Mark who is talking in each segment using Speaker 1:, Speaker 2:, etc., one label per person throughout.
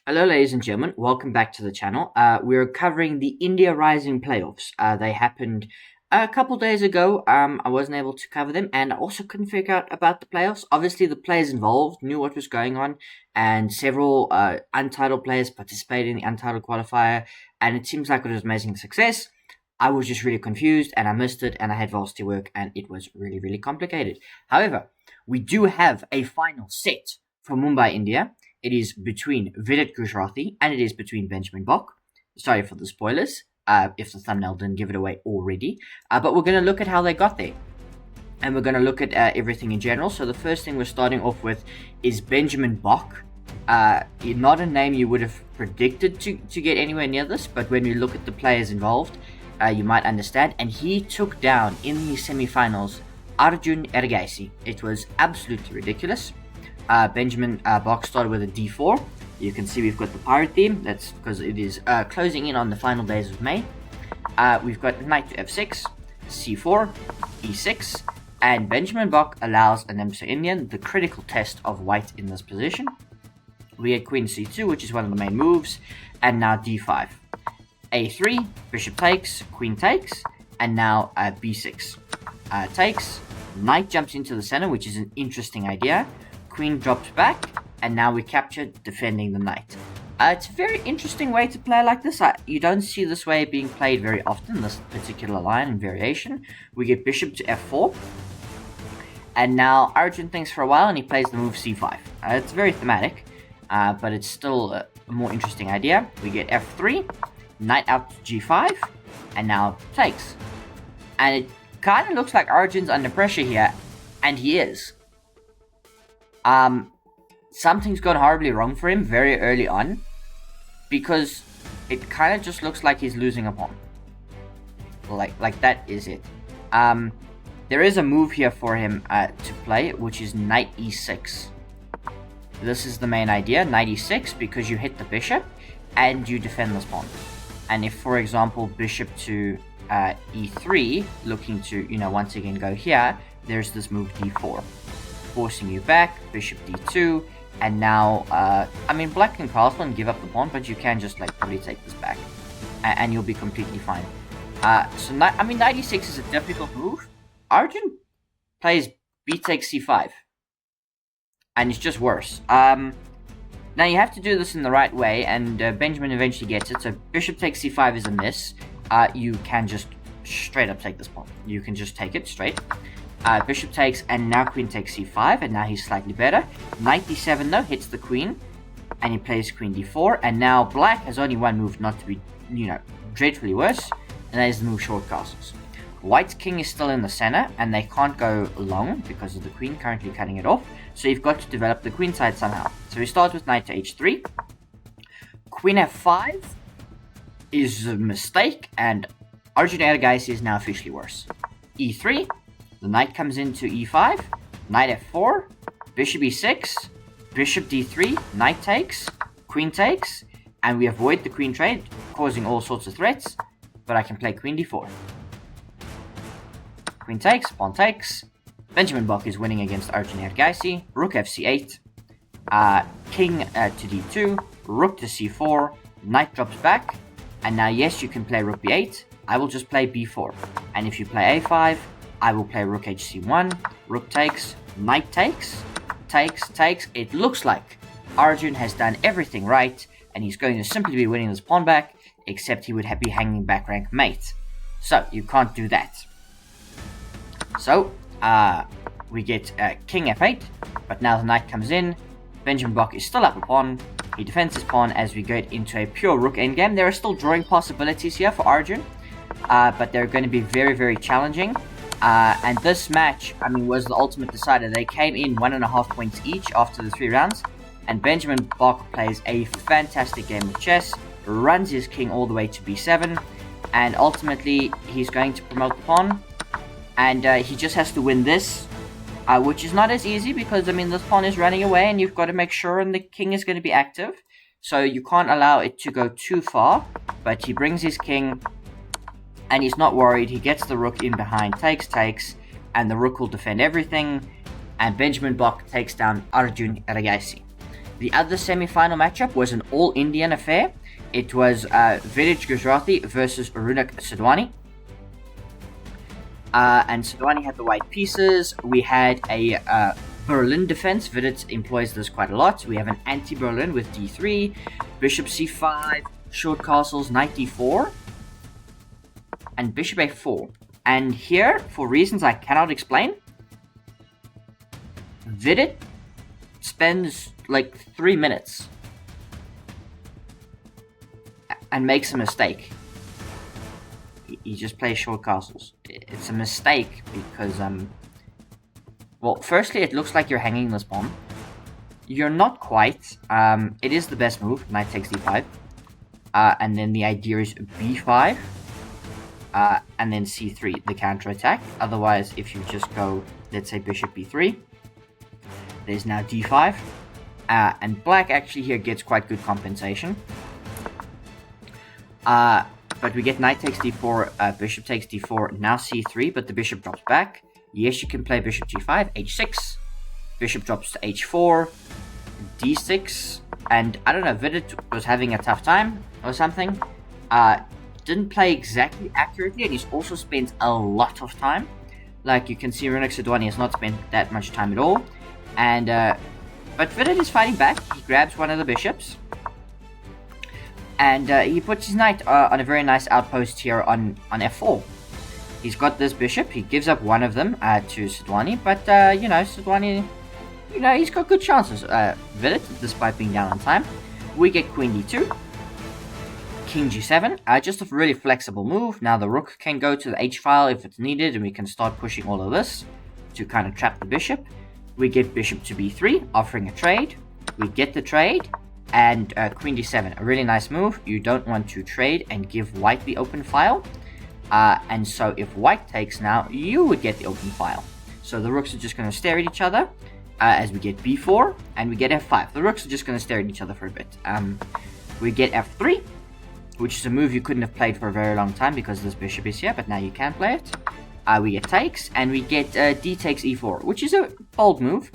Speaker 1: Hello, ladies and gentlemen. Welcome back to the channel. We're covering the India Rising playoffs. They happened a couple days ago. I wasn't able to cover them, and I also couldn't figure out about the playoffs. Obviously, the players involved knew what was going on, and several untitled players participated in the untitled qualifier, and it seems like it was amazing success. I was just really confused, and I missed it, and I had varsity work, and it was really, really complicated. However, we do have a final set for Mumbai, India. It is between Vidit Gujrathi and it is between Benjamin Bok. Sorry for the spoilers, if the thumbnail didn't give it away already. But we're going to look at how they got there. And we're going to look at everything in general. So the first thing we're starting off with is Benjamin Bok. Not a name you would have predicted to get anywhere near this, but when we look at the players involved, you might understand. And he took down in the semifinals Arjun Erigaisi. It was absolutely ridiculous. Benjamin Bok started with a d4. You can see we've got the pirate theme. That's because it is closing in on the final days of May. We've got knight to f6, c4, e6, and Benjamin Bok allows an Emso Indian the critical test of white in this position. We had queen c2, which is one of the main moves, and now d5. a3, bishop takes, queen takes, and now b6 takes. Knight jumps into the center, which is an interesting idea. Queen drops back, and now we capture, defending the knight. It's a very interesting way to play like this. You don't see this way being played very often, this particular line and variation. We get bishop to f4, and now Arjun thinks for a while, and he plays the move c5. It's very thematic, but it's still a more interesting idea. We get f3, knight out to g5, and now takes. And it kind of looks like Arjun's under pressure here, and he is. Something's gone horribly wrong for him very early on, because it kind of just looks like he's losing a pawn. Like that is it. There is a move here for him to play, which is knight e6. This is the main idea, knight e6, because you hit the bishop and you defend this pawn. And if, for example, bishop to e3, looking to, once again go here, there's this move d4. Forcing you back, bishop d2, and now, black can castle and give up the pawn, but you can just, probably take this back, and you'll be completely fine. Knight e6 is a difficult move. Arjun plays b takes c5, and it's just worse. Now, you have to do this in the right way, and Benjamin eventually gets it, so bishop takes c5 is a miss. You can just straight up take this pawn. You can just take it straight. Bishop takes, and now queen takes c5, and now he's slightly better. Knight d7 though hits the queen, and he plays queen d4, and now black has only one move not to be, dreadfully worse, and that is the move short castles. White's king is still in the center, and they can't go long because of the queen currently cutting it off, so you've got to develop the queen side somehow. So we start with knight to h3. Queen f5 is a mistake, and Arjun Erigaisi is now officially worse. e3. The knight comes into e5, knight f4, bishop e6, bishop d3, knight takes, queen takes, and we avoid the queen trade, causing all sorts of threats, but I can play queen d4. Queen takes, pawn takes. Benjamin Bok is winning against Arjun Erigaisi. Rook fc8, king to d2, rook to c4, knight drops back, and now yes, you can play rook b8. I will just play b4, and if you play a5, I will play rook hc1, rook takes, knight takes, takes. It looks like Arjun has done everything right, and he's going to simply be winning this pawn back, except he would be hanging back rank mate. So, you can't do that. So, we get king f8, but now the knight comes in. Benjamin Bok is still up a pawn. He defends his pawn as we get into a pure rook endgame. There are still drawing possibilities here for Arjun, but they're going to be very, very challenging. And this match, was the ultimate decider. They came in 1.5 points each after the 3 rounds, and Benjamin Bok plays a fantastic game of chess, runs his king all the way to b7, and ultimately he's going to promote the pawn, and he just has to win this, which is not as easy because, this pawn is running away, and you've got to make sure, and the king is going to be active, so you can't allow it to go too far, but he brings his king, and he's not worried. He gets the rook in behind, takes, and the rook will defend everything, and Benjamin Bok takes down Arjun Erigaisi. The other semi-final matchup was an all-Indian affair. It was Vidit Gujrathi versus Raunak Sadhwani. And Sadhwani had the white pieces. We had a Berlin defense. Vidit employs this quite a lot. We have an anti-Berlin with d3, bishop c5, short castles, knight d4, and bishop a4. And here, for reasons I cannot explain, Vidit spends like 3 minutes and makes a mistake. He just plays short castles. It's a mistake because, well, firstly, it looks like you're hanging this pawn. You're not quite. It is the best move. Knight takes d5. And then the idea is b5. And then c3, the counter-attack. Otherwise, if you just go, let's say, bishop b3, there's now d5. And black actually here gets quite good compensation. But we get knight takes d4, bishop takes d4, now c3, but the bishop drops back. Yes, you can play bishop g5, h6, bishop drops to h4, d6, and I don't know, Vidit was having a tough time or something. Didn't play exactly accurately, and he's also spent a lot of time. Like you can see, Raunak Sadhwani has not spent that much time at all. And but Vidit is fighting back. He grabs one of the bishops. And he puts his knight on a very nice outpost here on f4. He's got this bishop. He gives up one of them to Sadhwani. But, Sadhwani, he's got good chances. Vidit, despite being down on time. We get queen d2. King g7. Just a really flexible move. Now the rook can go to the h-file if it's needed. And we can start pushing all of this to kind of trap the bishop. We get bishop to b3, offering a trade. We get the trade. And queen d7, a really nice move. You don't want to trade and give white the open file. And so if white takes now, you would get the open file. So the rooks are just going to stare at each other as we get b4 and we get f5. The rooks are just going to stare at each other for a bit. We get f3, which is a move you couldn't have played for a very long time because this bishop is here, but now you can play it. We get takes, and we get d takes e4, which is a bold move.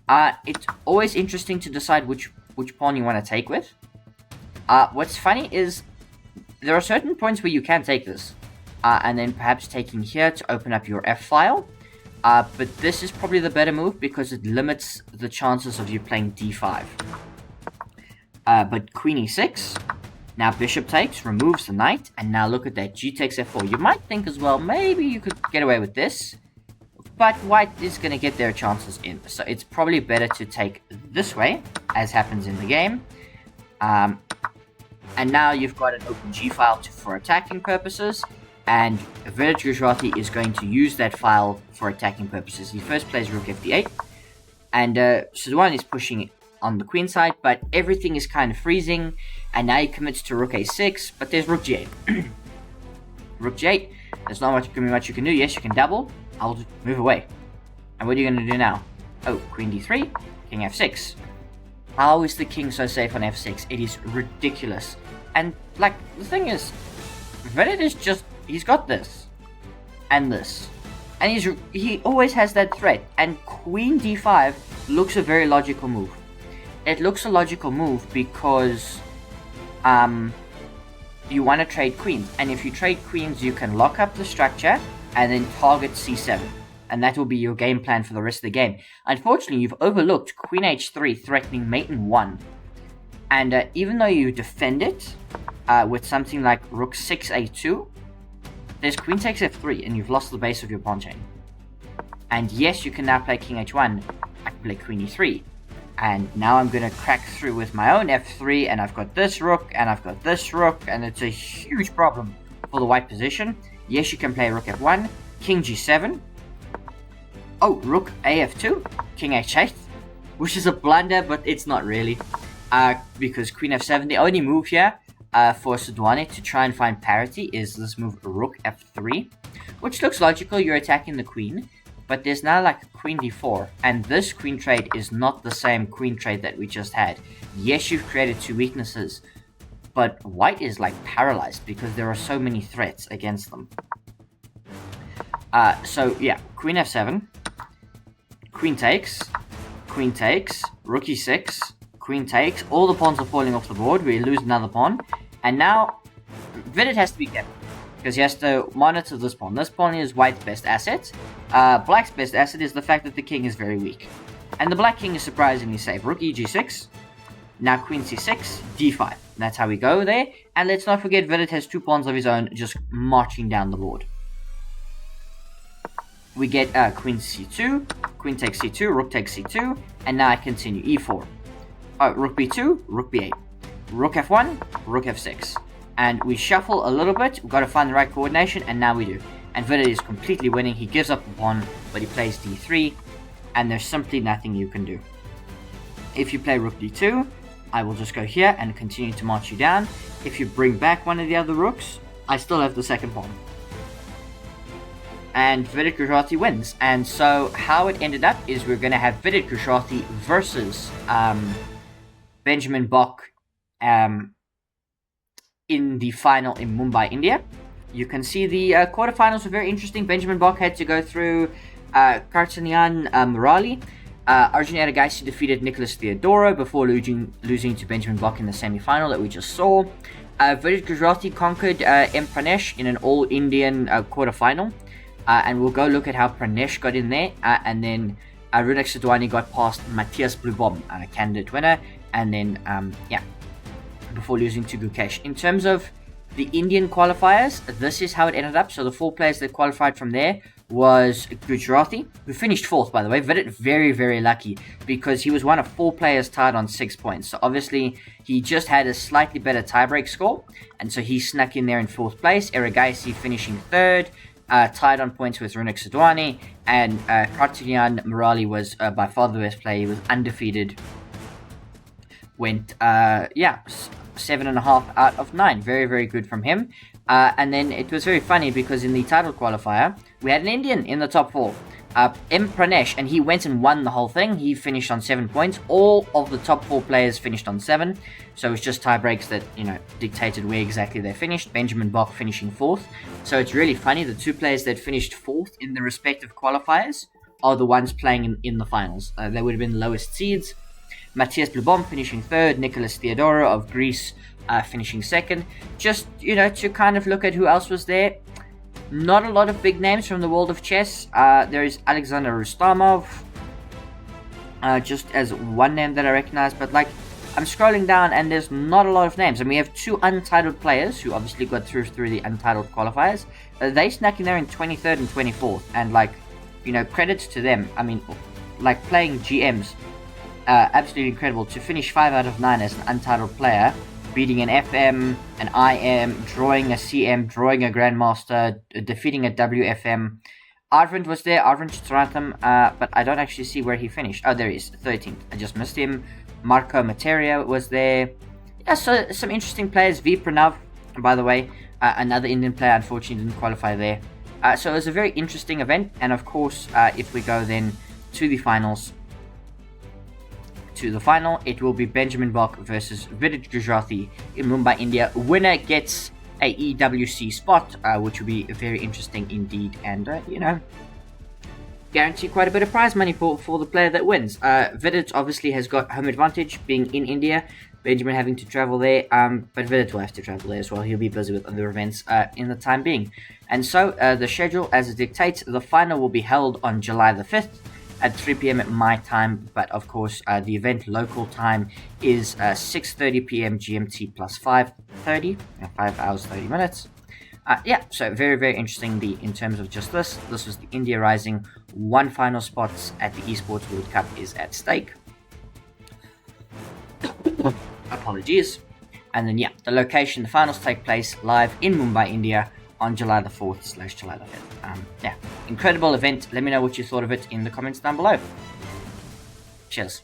Speaker 1: It's always interesting to decide which pawn you want to take with. What's funny is there are certain points where you can take this. And then perhaps taking here to open up your f-file. But this is probably the better move because it limits the chances of you playing d5. But queen e6. Now bishop takes, removes the knight. And now look at that, g takes f4. You might think as well, maybe you could get away with this. But white is going to get their chances in. So it's probably better to take this way, as happens in the game. And now you've got an open g-file for attacking purposes. And Vidit Gujrathi is going to use that file for attacking purposes. He first plays rook fd8. And Sadhwani is pushing on the queen side, but everything is kind of freezing. And now he commits to rook a6, but there's rook g8. Rook g8, there's not much you can do. Yes, you can double. I'll just move away. And what are you going to do now? Oh, queen d3, king f6. How is the king so safe on f6? It is ridiculous. And, like, the thing is, Vidit is just, he's got this. And this. And he always has that threat. And queen d5 looks a very logical move. It looks a logical move because, you want to trade queens. And if you trade queens, you can lock up the structure and then target c7. And that will be your game plan for the rest of the game. Unfortunately, you've overlooked queen h3 threatening mate in 1. And even though you defend it with something like rook 6 a2, there's queen takes f3 and you've lost the base of your pawn chain. And yes, you can now play king h1. I can play queen e3. And now I'm going to crack through with my own f3, and I've got this rook, and I've got this rook, and it's a huge problem for the white position. Yes, you can play rook f1, king g7. Oh, rook af2, king h8, which is a blunder, but it's not really. Because queen f7, the only move here for Sadhwani to try and find parity is this move rook f3, which looks logical. You're attacking the queen, but there's now like queen d4, and this queen trade is not the same queen trade that we just had. Yes, you've created two weaknesses, but white is like paralyzed because there are so many threats against them. So yeah, queen f7, queen takes, rook e6, queen takes. All the pawns are falling off the board. We lose another pawn. And now, Vidit has to be careful, because he has to monitor this pawn. This pawn is white's best asset. Black's best asset is the fact that the king is very weak. And the black king is surprisingly safe. Rook e6. Now queen c6, d5. That's how we go there. And let's not forget, Vidit has 2 pawns of his own just marching down the board. We get queen c2, queen takes c2, rook takes c2, and now I continue e4. Rook b2, rook b8, rook f1, rook f6. And we shuffle a little bit, we've got to find the right coordination, and now we do. And Vidit is completely winning. He gives up the pawn, but he plays d3, and there's simply nothing you can do. If you play rook d2, I will just go here and continue to march you down. If you bring back one of the other rooks, I still have the second pawn. And Vidit Gujrathi wins. And so how it ended up is we're going to have Vidit Gujrathi versus Benjamin Bok in the final in Mumbai, India. You can see the quarterfinals were very interesting. Benjamin Bok had to go through Karthikeyan Murali. Arjun Erigaisi defeated Nikolas Theodorou before losing to Benjamin Bok in the semi-final that we just saw. Vidit Gujrathi conquered M Pranesh in an all-Indian quarterfinal. And we'll go look at how Pranesh got in there. And then Raunak Sadhwani got past Matthias Bluebaum, candidate winner. And then, before losing to Gukesh. In terms of the Indian qualifiers, this is how it ended up. So the 4 players that qualified from there was Gujrathi, who finished 4th, by the way. Vidit very, very lucky, because he was one of 4 players tied on 6 points. So obviously, he just had a slightly better tiebreak score. And so he snuck in there in 4th place. Erigaisi finishing 3rd. Tied on points with Raunak Sadhwani, and Karthikeyan Murali was by far the best player. He was undefeated. Went 7.5 out of 9. Very, very good from him. And then it was very funny because in the title qualifier, we had an Indian in the top 4. M Pranesh, and he went and won the whole thing. He finished on 7 points. All of the top 4 players finished on 7. So it was just tie breaks that, dictated where exactly they finished. Benjamin Bok finishing 4th. So it's really funny. The 2 players that finished 4th in the respective qualifiers are the ones playing in the finals. They would have been the lowest seeds. Matthias Bluebaum finishing 3rd. Nikolas Theodorou of Greece finishing 2nd. Just, to kind of look at who else was there. Not a lot of big names from the world of chess. There is Alexander Rustamov, just as one name that I recognize, but I'm scrolling down and there's not a lot of names. And we have 2 untitled players who obviously got through the untitled qualifiers. They snuck in there in 23rd and 24th, and credits to them. I mean, playing GMs, absolutely incredible to finish 5 out of 9 as an untitled player. Beating an FM, an IM, drawing a CM, drawing a Grandmaster, defeating a WFM. Arvind was there, Arvind Chitratham, but I don't actually see where he finished. Oh, there he is, 13th. I just missed him. Marco Materia was there. Yeah, so some interesting players. V Pranav, by the way, another Indian player, unfortunately didn't qualify there. So it was a very interesting event, and of course, if we go then to the finals, it will be Benjamin Bok versus Vidit Gujrathi in Mumbai, India. Winner gets a EWC spot, which will be very interesting indeed, and guarantee quite a bit of prize money for the player that wins. Vidit obviously has got home advantage being in India, Benjamin having to travel there, but Vidit will have to travel there as well. He'll be busy with other events in the time being. And so the schedule as it dictates, the final will be held on July the 5th. At 3 p.m. at my time, but of course the event local time is 6:30 p.m. GMT plus 5:30, 5 hours 30 minutes. So very, very interesting in terms of just this. This was the India Rising. 1 final spots at the Esports World Cup is at stake. Apologies. And then the location, the finals take place live in Mumbai, India on July the 4th/July the 5th. Incredible event. Let me know what you thought of it in the comments down below. Cheers.